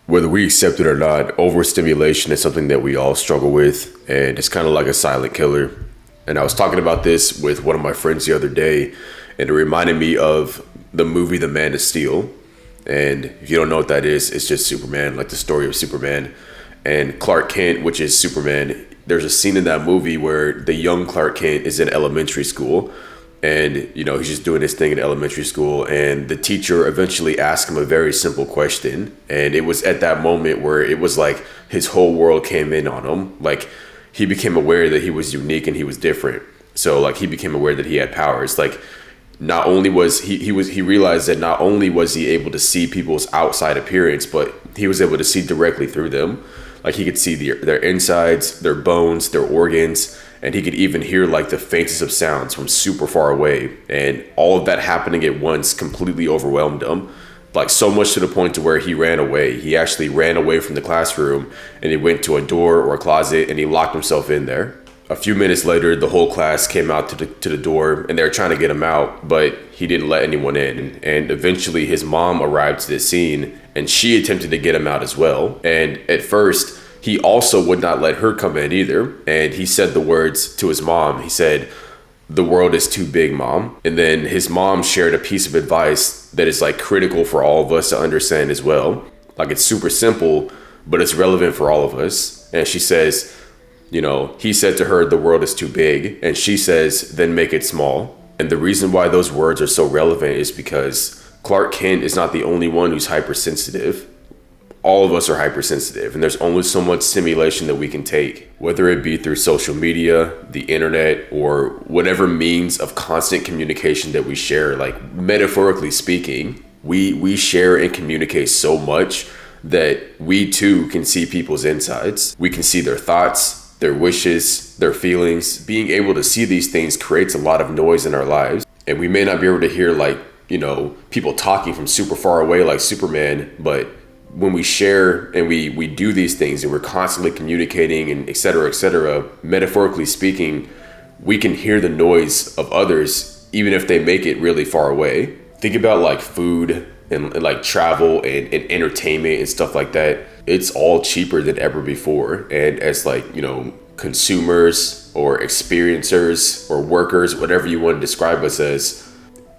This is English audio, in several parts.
Whether we accept it or not, overstimulation is something that we all struggle with, and it's kind of like a silent killer. And I was talking about this with one of my friends the other day, and it reminded me of the movie The Man of Steel. And if you don't know what that is, it's just Superman, like the story of Superman. And Clark Kent, which is Superman, there's a scene in that movie where the young Clark Kent is in elementary school. And, he's just doing his thing in elementary school. And the teacher eventually asked him a very simple question. And it was at that moment where it was like his whole world came in on him. Like, he became aware that he was unique and he was different. So, like, he became aware that he had powers. Like, not only was he realized that not only was he able to see people's outside appearance, but he was able to see directly through them. Like, he could see their insides, their bones, their organs. And he could even hear like the faintest of sounds from super far away. And all of that happening at once completely overwhelmed him. Like, so much to the point to where he ran away. He actually ran away from the classroom and he went to a door or a closet and he locked himself in there. A few minutes later, the whole class came out to the door and they were trying to get him out, but he didn't let anyone in. And eventually his mom arrived to the scene and she attempted to get him out as well. And at first, he also would not let her come in either. And he said the words to his mom. He said, "The world is too big, Mom." And then his mom shared a piece of advice that is like critical for all of us to understand as well. Like, it's super simple, but it's relevant for all of us. And she says, he said to her, "The world is too big." And she says, "Then make it small." And the reason why those words are so relevant is because Clark Kent is not the only one who's hypersensitive. All of us are hypersensitive, and there's only so much stimulation that we can take, whether it be through social media, the internet, or whatever means of constant communication that we share. Like, metaphorically speaking, we share and communicate so much that we too can see people's insides. We can see their thoughts, their wishes, their feelings. Being able to see these things creates a lot of noise in our lives, and we may not be able to hear people talking from super far away like Superman, but when we share and we do these things and we're constantly communicating and et cetera, metaphorically speaking, we can hear the noise of others, even if they make it really far away. Think about like food and like travel and entertainment and stuff like that. It's all cheaper than ever before. And as consumers or experiencers or workers, whatever you want to describe us as,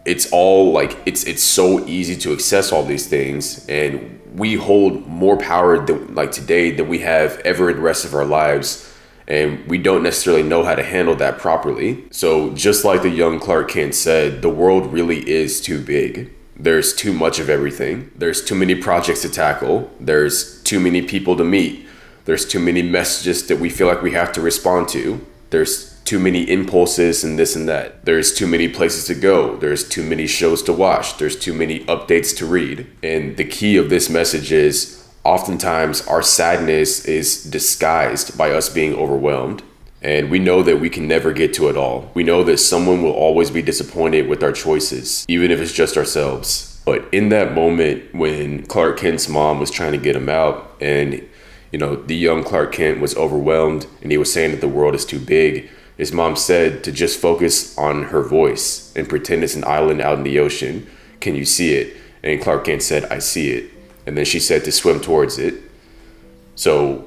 it's all like, it's so easy to access all these things, and we hold more power today than we have ever in the rest of our lives, and we don't necessarily know how to handle that properly. So just like the young Clark Kent said, the world really is too big. There's too much of everything. There's too many projects to tackle. There's too many people to meet. There's too many messages that we feel like we have to respond to. There's too many impulses and this and that. There's too many places to go. There's too many shows to watch. There's too many updates to read. And the key of this message is oftentimes our sadness is disguised by us being overwhelmed. And we know that we can never get to it all. We know that someone will always be disappointed with our choices, even if it's just ourselves. But in that moment when Clark Kent's mom was trying to get him out and the young Clark Kent was overwhelmed and he was saying that the world is too big, his mom said to just focus on her voice and pretend it's an island out in the ocean. Can you see it? And Clark Kent said, "I see it." And then she said to swim towards it. So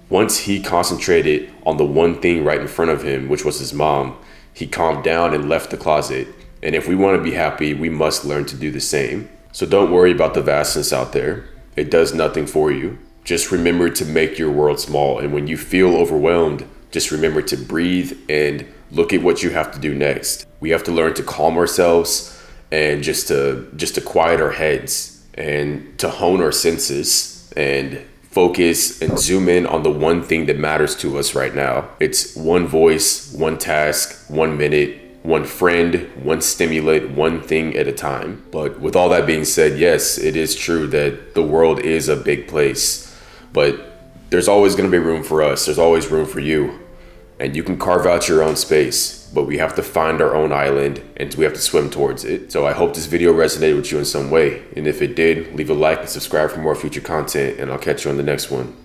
once he concentrated on the one thing right in front of him, which was his mom, he calmed down and left the closet. And if we want to be happy, we must learn to do the same. So don't worry about the vastness out there. It does nothing for you. Just remember to make your world small. And when you feel overwhelmed, just remember to breathe and look at what you have to do next. We have to learn to calm ourselves and just to quiet our heads and to hone our senses and focus and zoom in on the one thing that matters to us right now. It's one voice, one task, 1 minute, one friend, one stimulant, one thing at a time. But with all that being said, yes, it is true that the world is a big place, but there's always going to be room for us. There's always room for you. And you can carve out your own space, but we have to find our own island and we have to swim towards it. So I hope this video resonated with you in some way. And if it did, leave a like and subscribe for more future content, and I'll catch you on the next one.